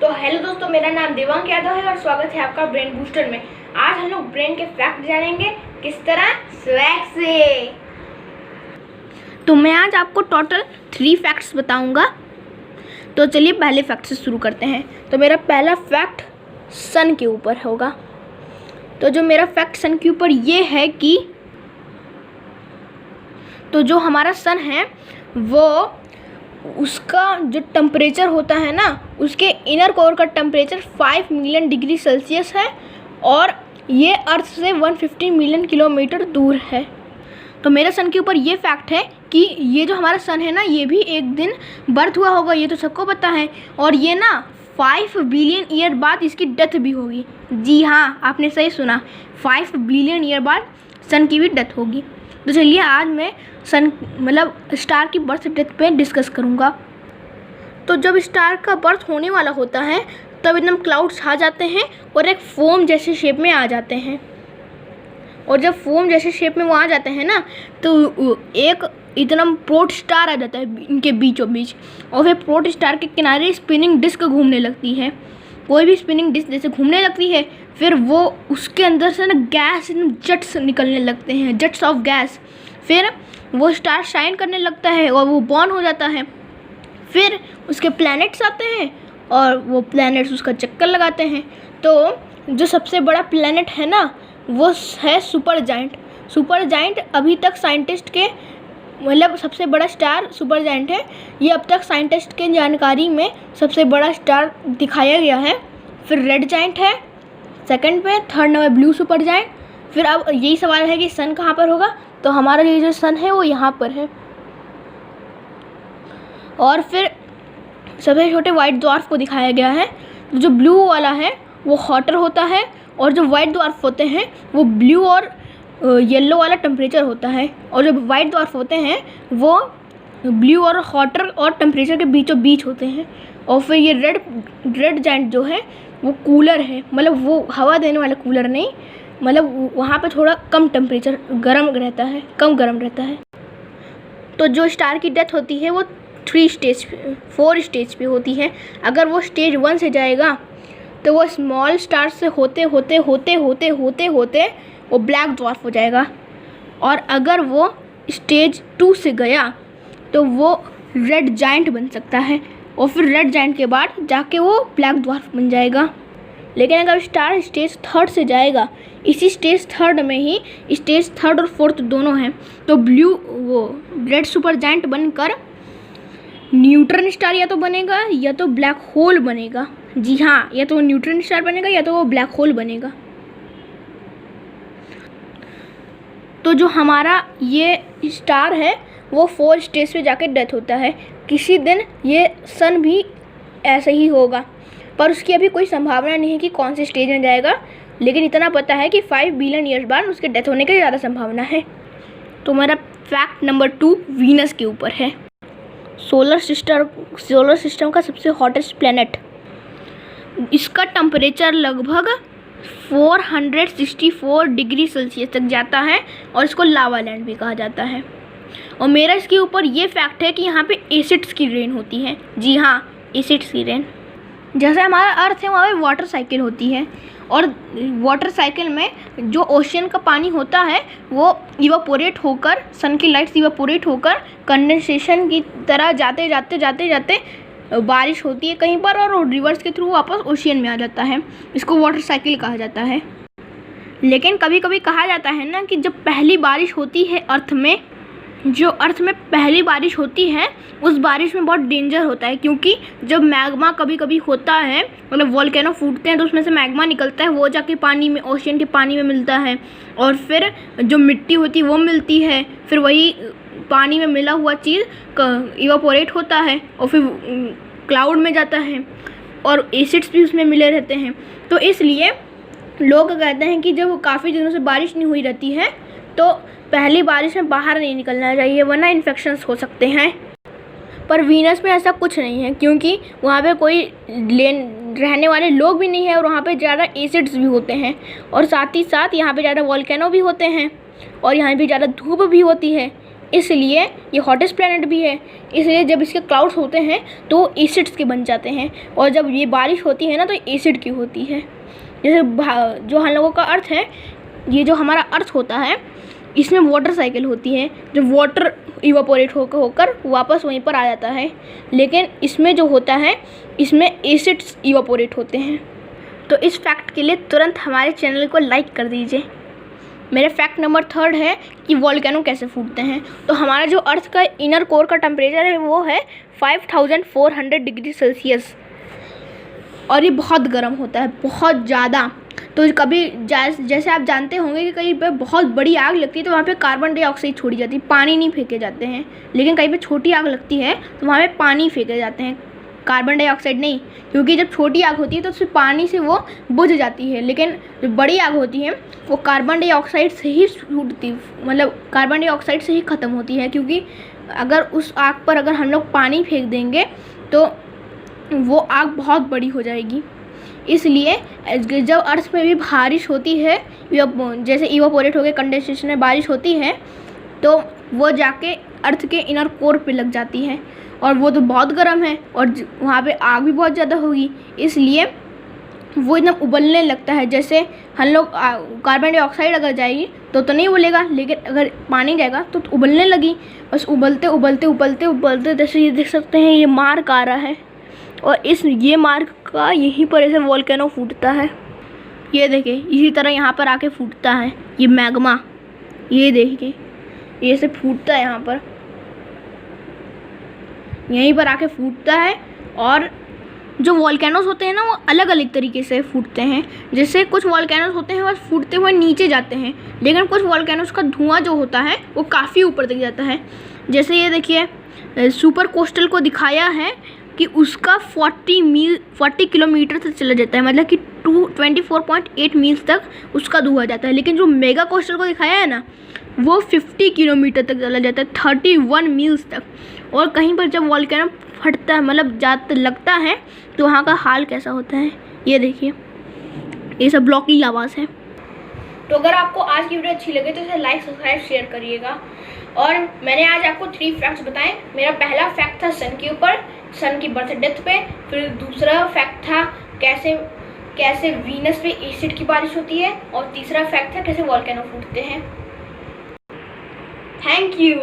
तो हेलो दोस्तों, मेरा नाम देवांग यादव है और स्वागत है आपका ब्रेन बूस्टर में। आज हम लोग ब्रेन के फैक्ट जानेंगे, किस तरह, स्वैग से। तो मैं आज आपको टोटल 3 फैक्ट्स बताऊंगा। तो चलिए पहले फैक्ट से शुरू करते हैं। तो मेरा पहला फैक्ट सन के ऊपर होगा। तो जो मेरा फैक्ट सन के ऊपर ये है कि तो जो हमारा सन है वो उसका जो टेम्परेचर होता है ना, उसके इनर कोर का टेम्परेचर 5 मिलियन डिग्री सेल्सियस है और ये अर्थ से 150 मिलियन किलोमीटर दूर है। तो मेरे सन के ऊपर ये फैक्ट है कि ये जो हमारा सन है ना, ये भी एक दिन बर्थ हुआ होगा, ये तो सबको पता है। और ये ना 5 बिलियन ईयर बाद इसकी डेथ भी होगी। जी हाँ, आपने सही सुना, 5 बिलियन ईयर बाद सन की भी डेथ होगी। तो चलिए आज मैं सन स्टार की बर्थ डेथ पे डिस्कस करूँगा। तो जब स्टार का बर्थ होने वाला होता है तब एकदम क्लाउड्स छा जाते हैं और एक फोम जैसे शेप में आ जाते हैं। और जब फोम जैसे शेप में वो आ जाते हैं ना, तो एक इतना प्रोट स्टार आ जाता है इनके बीचों बीच, और फिर प्रोट स्टार के किनारे स्पिनिंग डिस्क घूमने लगती है। कोई भी स्पिनिंग डिस्क जैसे घूमने लगती है, फिर वो उसके अंदर से ना गैस जट्स निकलने लगते हैं, जट्स ऑफ गैस। फिर वो स्टार शाइन करने लगता है और वो बॉर्न हो जाता है। फिर उसके प्लैनेट्स आते हैं और वो प्लैनेट्स उसका चक्कर लगाते हैं। तो जो सबसे बड़ा प्लैनेट है ना, वो है सुपर जायंट। सुपर जायंट अभी तक साइंटिस्ट के सबसे बड़ा स्टार सुपर जायंट है। ये अब तक साइंटिस्ट के जानकारी में सबसे बड़ा स्टार दिखाया गया है। फिर रेड जायंट है सेकंड पे, third number blue super giant. फिर अब यही सवाल है कि सन कहाँ पर होगा। तो हमारा ये जो सन है वो यहाँ पर है। और फिर सबसे छोटे वाइट ड्वार्फ को दिखाया गया है। तो जो ब्लू वाला है वो हॉटर होता है और जो वाइट ड्वार्फ होते हैं वो ब्लू और येलो वाला टेम्परेचर होता है। और जो वाइट ड्वार्फ होते हैं वो ब्लू और हॉटर और टेम्परेचर के बीचों बीच होते हैं। और फिर ये रेड जायंट जो है वो कूलर है, वो हवा देने वाला कूलर नहीं, वहाँ पे थोड़ा कम टेम्परेचर गर्म रहता है, कम गर्म रहता है। तो जो स्टार की डेथ होती है वो 4 स्टेज पे होती है। अगर वो स्टेज 1 से जाएगा तो वो स्मॉल स्टार से होते होते होते होते होते होते वो ब्लैक ड्वार्फ हो जाएगा। और अगर वो स्टेज 2 से गया तो वो रेड जायंट बन सकता है, और फिर रेड जायंट के बाद जाके वो ब्लैक ड्वार्फ बन जाएगा। लेकिन अगर स्टार स्टेज 3 से जाएगा, इसी स्टेज 3 में ही स्टेज 3 और 4 दोनों हैं, तो रेड सुपर जायंट बनकर न्यूट्रॉन स्टार या तो बनेगा या तो ब्लैक होल बनेगा। जी हाँ, या तो वो न्यूट्रॉन स्टार बनेगा या तो वो ब्लैक होल बनेगा। तो जो हमारा ये स्टार है वो 4 स्टेज पे जाके डेथ होता है। किसी दिन ये सन भी ऐसा ही होगा, पर उसकी अभी कोई संभावना नहीं है कि कौन से स्टेज में जाएगा। लेकिन इतना पता है कि 5 बिलियन ईयर्स बाद उसके डेथ होने की ज़्यादा संभावना है। तो मेरा फैक्ट नंबर 2 वीनस के ऊपर है। सोलर सिस्टम का सबसे हॉटेस्ट प्लैनेट, इसका टेम्परेचर लगभग 464 डिग्री सेल्सियस तक जाता है और इसको लावा लैंड भी कहा जाता है। और मेरा इसके ऊपर ये फैक्ट है कि यहाँ पे एसिड्स की रेन होती है। जी हाँ, एसिड्स की रेन। जैसे हमारा अर्थ है वहाँ पे वाटर साइकिल होती है, और वाटर साइकिल में जो ओशियन का पानी होता है वो इवापोरेट होकर, सन की लाइट्स इवापोरेट होकर कंडेंसेशन की तरह जाते जाते जाते जाते बारिश होती है कहीं पर, और रिवर्स के थ्रू वापस ओशियन में आ जाता है। इसको वाटर साइकिल कहा जाता है। लेकिन कभी कभी कहा जाता है ना कि जब पहली बारिश होती है अर्थ में पहली बारिश होती है, उस बारिश में बहुत डेंजर होता है, क्योंकि जब मैग्मा कभी कभी होता है, वोल्केनो फूटते हैं तो उसमें से मैग्मा निकलता है, वो जाके पानी में, ओशियन के पानी में मिलता है, और फिर जो मिट्टी होती है वो मिलती है, फिर वही पानी में मिला हुआ चीज़ इवापोरेट होता है और फिर क्लाउड में जाता है, और एसिड्स भी उसमें मिले रहते हैं। तो इसलिए लोग कहते हैं कि जब काफ़ी दिनों से बारिश नहीं हुई रहती है तो पहली बारिश में बाहर नहीं निकलना चाहिए, वरना इन्फेक्शंस हो सकते हैं। पर वीनस में ऐसा कुछ नहीं है, क्योंकि वहाँ पे कोई रहने वाले लोग भी नहीं है, और वहाँ पे ज़्यादा एसिड्स भी होते हैं, और साथ ही साथ यहाँ पे ज़्यादा वोल्केनो भी होते हैं, और यहाँ पे ज़्यादा धूप भी होती है। इसलिए ये हॉटेस्ट प्लैनेट भी है। इसलिए जब इसके क्लाउड्स होते हैं तो एसिड्स के बन जाते हैं, और जब ये बारिश होती है ना तो एसिड की होती है। जैसे जो हम लोगों का अर्थ है, ये जो हमारा अर्थ होता है, इसमें वाटर साइकिल होती है, जो वाटर इवापोरेट होकर वापस वहीं पर आ जाता है। लेकिन इसमें जो होता है, इसमें एसिड्स इवापोरेट होते हैं। तो इस फैक्ट के लिए तुरंत हमारे चैनल को लाइक कर दीजिए। मेरे फैक्ट नंबर 3 है कि वॉल्केनो कैसे फूटते हैं। तो हमारा जो अर्थ का इनर कोर का टेम्परेचर है वो है 5400 डिग्री सेल्सियस, और ये बहुत गर्म होता है, बहुत ज़्यादा। तो कभी जैसे आप जानते होंगे कि कहीं पे बहुत बड़ी आग लगती है तो वहाँ पे कार्बन डाइऑक्साइड छोड़ी जाती है, पानी नहीं फेंके जाते हैं। लेकिन कहीं पे छोटी आग लगती है तो वहाँ पे पानी फेंके जाते हैं, कार्बन डाइऑक्साइड नहीं, क्योंकि जब छोटी आग होती है तो उससे पानी से वो बुझ जाती है। लेकिन जो बड़ी आग होती है वो कार्बन डाइऑक्साइड से ही छूटती, मतलब कार्बन डाइऑक्साइड से ही ख़त्म होती है। क्योंकि अगर उस आग पर अगर हम लोग पानी फेंक देंगे तो वो आग बहुत बड़ी हो जाएगी। इसलिए जब अर्थ में भी बारिश होती है, जैसे इवापोरेट होकर कंडेंसेशन में बारिश होती है, तो वो जाके अर्थ के इनर कोर पे लग जाती है, और वो तो बहुत गर्म है और वहाँ पे आग भी बहुत ज़्यादा होगी। इसलिए वो एकदम उबलने लगता है। जैसे हम लोग कार्बन डाइऑक्साइड अगर जाएगी तो नहीं उबलेगा, लेकिन अगर पानी जाएगा तो उबलने लगी। बस उबलते उबलते उबलते उबलते, जैसे ये देख सकते हैं ये मार्क आ रहा है, और ये मार्क का यहीं पर ऐसे वॉल्केनो फूटता है। ये देखिए इसी तरह यहाँ पर आके फूटता है ये मैग्मा, ये देखिए ये ऐसे फूटता है यहाँ पर, यहीं पर आके फूटता है। और जो वॉल्केनोस होते हैं ना वो अलग अलग तरीके से फूटते हैं। जैसे कुछ वॉल्केनोस होते हैं बस फूटते हुए नीचे जाते हैं, लेकिन कुछ वॉल्केनोस का धुआं जो होता है वो काफ़ी ऊपर तक जाता है। जैसे ये देखिए सुपर कोस्टल को दिखाया है कि उसका 40 किलोमीटर तक चला जाता है, मतलब कि 24.8 मील्स तक उसका धुआं जाता है। लेकिन जो मेगा कोस्टल को दिखाया है ना वो 50 किलोमीटर तक चला जाता है, 31 मील्स तक। और कहीं पर जब वॉल्केनो फटता है, मतलब जाता लगता है, तो वहाँ का हाल कैसा होता है ये देखिए, ये सब ब्लॉकी लावास है। तो अगर आपको आज की वीडियो अच्छी लगे तो इसे लाइक सब्सक्राइब शेयर करिएगा। और मैंने आज आपको 3 फैक्ट्स बताए। मेरा पहला फैक्ट था सन के ऊपर, सन की बर्थ डेथ पे। फिर दूसरा फैक्ट था कैसे वीनस पे एसिड की बारिश होती है, और तीसरा फैक्ट था कैसे वॉल्केनो फूटते हैं। Thank you.